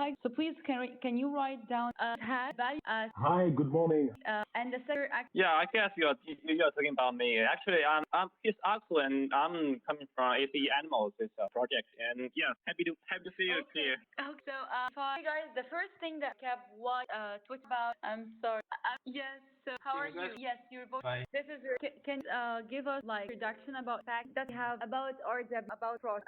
like. So please, can you write down hash value as Hi, good morning. and the second Yeah, I guess you're talking about me. Actually, I'm his Axel, and I'm coming from AC Animals, this project. And yeah, happy to see you Okay. here. Okay. So, hi guys. The first thing that kept what tweet about. I'm sorry. Yes. So, how are you? Yes, you're both. Bye. This is your. Can give us like introduction about facts that we have about RWA about pro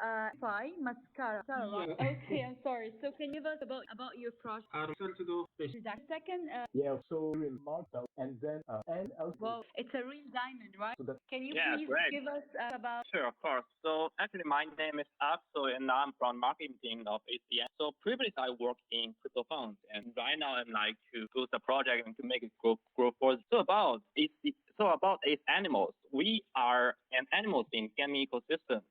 Fi mascara. Right? Yeah. Okay. I'm sorry. So, can you give us about your project? To do Second. Yeah, so in Martel and then and else. Well, it's a real diamond, right? So that Can you Yeah, please great. give us about? Sure, of course. So actually, my name is Axel, and I'm from marketing of ACN. So previously, I worked in crypto funds, and right now I'm like to boost the project and to make it grow further. So about its animals, we are an animals in gaming ecosystem.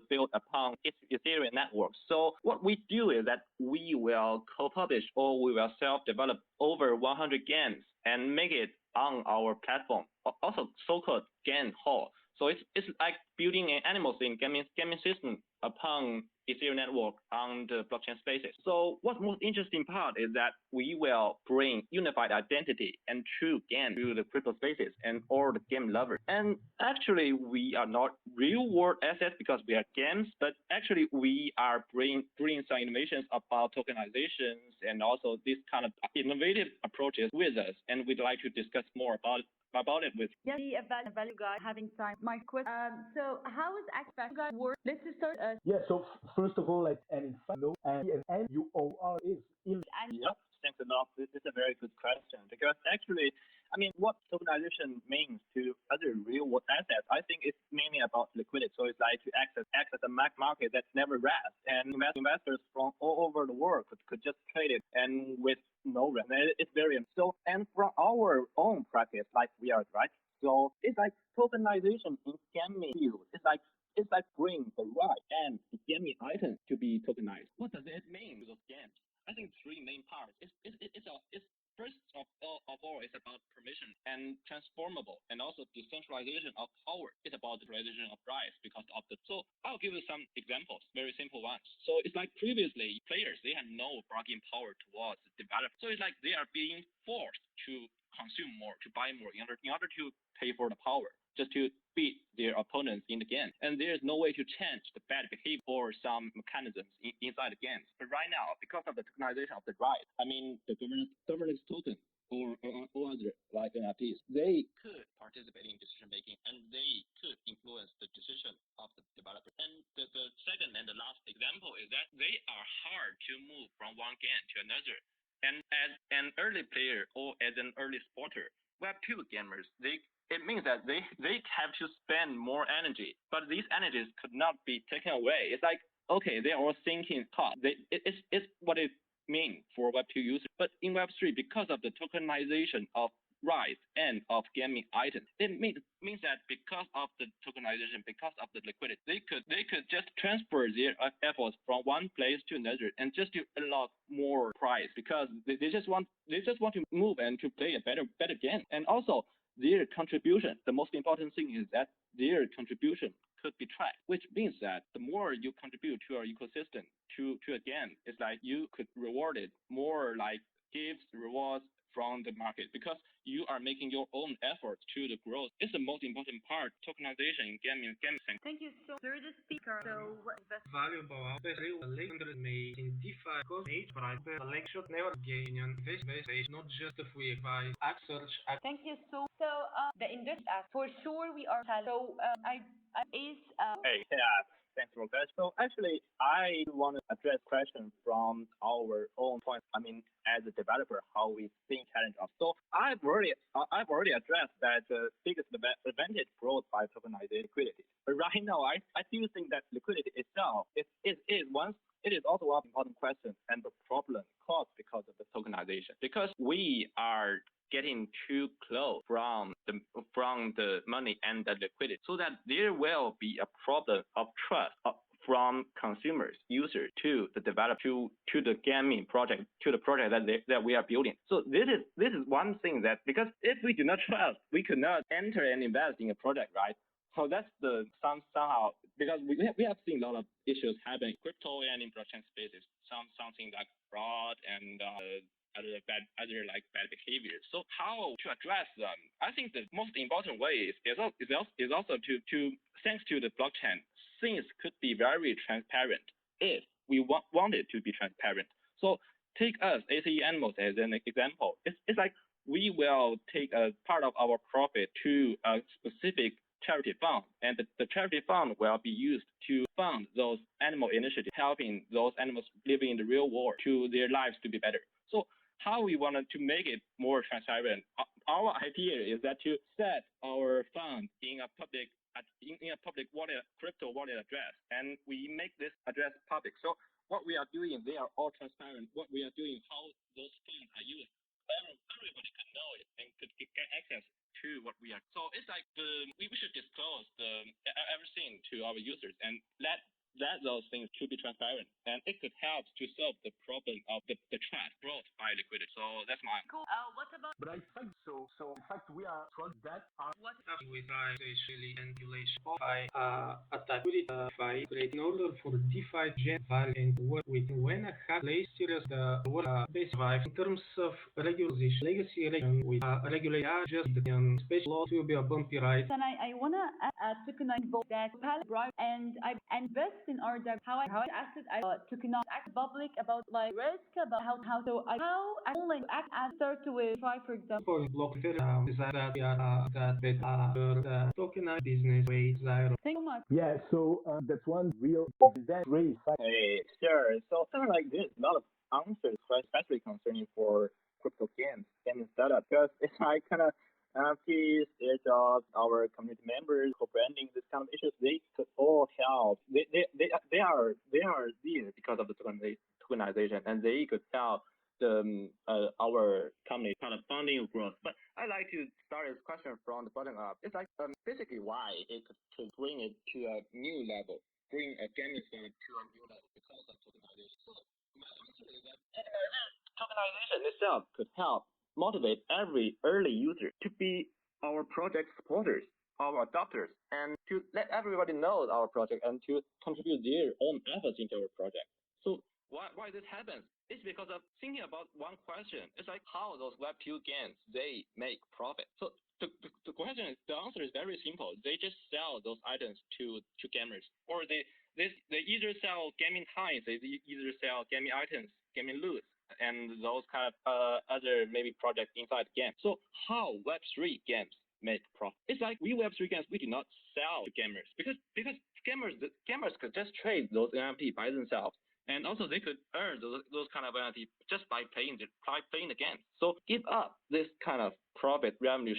Built upon Ethereum network. So what we do is that we will co-publish or we will self-develop over 100 games and make it on our platform, also so-called game hall. So it's like building an animals in gaming system upon Ethereum network on the blockchain spaces. So what's most interesting part is that we will bring unified identity and true game to the crypto spaces and all the game lovers. And actually, we are not real world assets because we are games, but actually we are bringing some innovations about tokenizations and also this kind of innovative approaches with us. And we'd like to discuss more about it with. Yes, the value guys having time. My question. So how is Act guys work? Let's just start. Yeah, so first of all, like, and in fact, no, and UOR is in. And Yep, thanks a lot. This is a very good question because actually, I mean, what tokenization means to other real world assets, I think it's mainly about liquidity. So it's like to access a market that never rests, and investors from all over the world could just trade it and with no risk. It's very so. And from our own practice, like we are right. So it's like tokenization in gaming field. It's like bring the right and the gaming items to be tokenized. What does it mean to those games? I think three main parts. It's first of all, it's about permission and transformable, and also decentralization of power. It's about the decentralization of rights because of the. So I'll give you some examples, very simple ones. So it's like previously players they had no bargaining power towards the developer. So it's like they are being forced to consume more, to buy more in order to pay for the power, just to beat their opponents in the game. And there's no way to change the bad behavior or some mechanisms inside the games. But right now, because of the tokenization of the right, I mean the governance token or other like NFTs, they could participate in decision making and they could influence the decision of the developer. And the second and the last example is that they are hard to move from one game to another. And as an early player or as an early supporter, Web2 gamers, it means that they have to spend more energy, but these energies could not be taken away. It's like, okay, they are all sinking cost. It's what it means for Web2 users. But in Web3, because of the tokenization of rights and of gaming items, it means that because of the tokenization, because of the liquidity, they could just transfer their efforts from one place to another and just to unlock more prize because they just want to move and to play a better game. And also their contribution, the most important thing is that their contribution could be tracked, which means that the more you contribute to our ecosystem, to a game, it's like you could reward it more like gifts, rewards from the market because you are making your own efforts to the growth. It's the most important part, tokenization in gaming. thank you so much. Third speaker. So what Valuable, especially the legendary made in DeFi because each private the lecture never gain on this base, not just if we advise act search. Thank you so the industry for sure we are so I is Hey, yeah, thanks for that. So actually, I want to address questions from our own point. I mean, as a developer, how we think challenge of. So I've already addressed that the biggest advantage brought by tokenized liquidity. But right now, I still think that liquidity itself is also one important question and the problem caused because of the tokenization. Because we are getting too close from the money and the liquidity, so that there will be a problem of trust from consumers, users to the developer, to the gaming project, to the project that we are building. So this is one thing that because if we do not trust, we could not enter and invest in a project, right? So that's the somehow because we have seen a lot of issues happen in crypto and in blockchain spaces. something like fraud and other behavior. So how to address them? I think the most important way is also to thanks to the blockchain, things could be very transparent if we want it to be transparent. So take us ACE Animals as an example. It's like we will take a part of our profit to a specific charity fund, and the charity fund will be used to fund those animal initiatives, helping those animals living in the real world to their lives to be better. So how we wanted to make it more transparent, our idea is that to set our fund in a public wallet, crypto wallet address, and we make this address public. So what we are doing, they are all transparent. What we are doing, how those funds are used, everybody could know it and could get access to what we are. So it's like we should disclose everything to our users and let those things to be transparent, and it could help to solve the problem of the trust brought by liquidity. So that's my Cool. What about? But I think so. So in fact, we are trying that are What? Happening with really manipulation of attack with DeFi in order for DeFi gen value and work with when a hack plays serious the work they survive in terms of regulation legacy regulation with regulate just the special law to be a bumpy ride. And I wanna tokenize both that palette bribe and I invest in RWA. How I asset I tokenize act public about like risk about how I only act as start with try for example. For block is that we are the tokenized business way zero. Thank you so much. yeah. So that's one real then great fact. Hey, sure. So something like this, a lot of answers, especially concerning for crypto games, gaming startup, because it's like kind of NFTs, airdrops, our community members, co-branding, this kind of issues, they could all help. They are there because of the tokenization, and they could help our company kind of funding growth. But I like to start this question from the bottom up. It's like basically why it could bring it to a new level, bring a gaming startup to a new level because of tokenization. So my answer is that tokenization itself could help motivate every early user to be our project supporters, our adopters, and to let everybody know our project and to contribute their own efforts into our project. So why this happens? It's because of thinking about one question. It's like how those Web2 games, they make profit. So the question is, the answer is very simple. They just sell those items to gamers, or they either sell gaming times, they either sell gaming items, gaming loot, and those kind of other maybe projects inside the game. So how Web3 games make profit? It's like we Web3 games, we do not sell to gamers because gamers could just trade those NFT by themselves. And also they could earn those kind of NFT just by playing the game. So give up this kind of profit revenue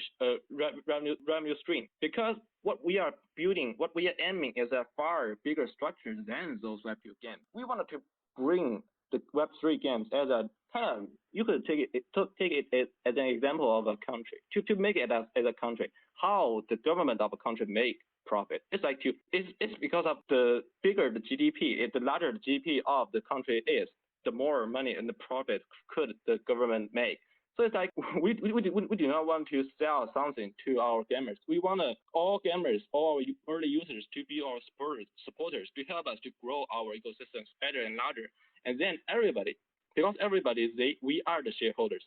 stream, because what we are building, what we are aiming is a far bigger structure than those Web2 games. We wanted to bring the Web3 games as a kind of, you could take it as an example of a country, to make it as a country, how the government of a country make profit. It's like it's because of the bigger the GDP, the larger the GDP of the country is, the more money and the profit could the government make. So it's like we do not want to sell something to our gamers. We want all gamers, all our early users to be our supporters to help us to grow our ecosystems better and larger. And then everybody, because we are the shareholders.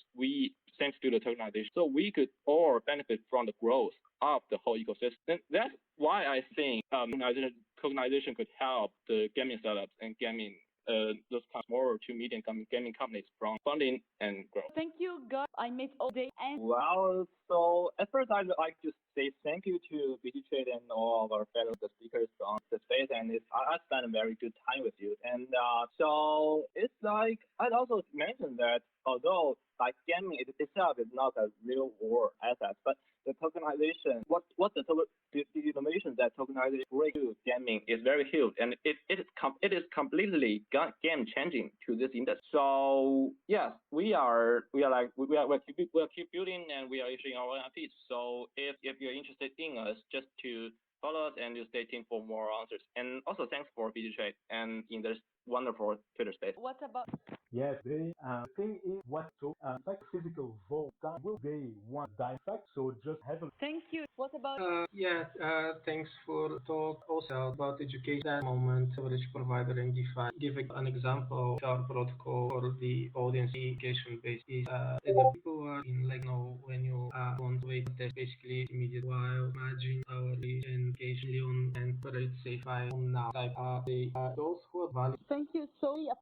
Thanks to the tokenization, so we could all benefit from the growth of the whole ecosystem. And that's why I think tokenization could help the gaming startups and gaming those kind of small to medium gaming companies from funding and growth. Thank you, guys. I made all day and Well, so at first I'd like to say thank you to BTTrade and all of our fellow speakers from the space, and I spent a very good time with you. And so it's like I'd also mention that although like gaming itself is not a real world asset, but the tokenization, what the innovation that tokenization brings to gaming is very huge, and it is completely game changing to this industry. So yes, we will keep building, and we are issuing our NFTs. So if you're interested in us, just to follow us and you stay tuned for more answers. And also thanks for BTTrade and in this wonderful Twitter space. What about? Yes, they, the thing is, what so like physical vote time will be one die fact. So just have a Thank you. What about? Thanks for talk also about education at the moment, service provider in DeFi. Giving an example of our protocol for the audience education base is the people are in like know when you want to wait test basically immediate while imagine our engagement and let's say 5 on now type they those who are valid. Thank you so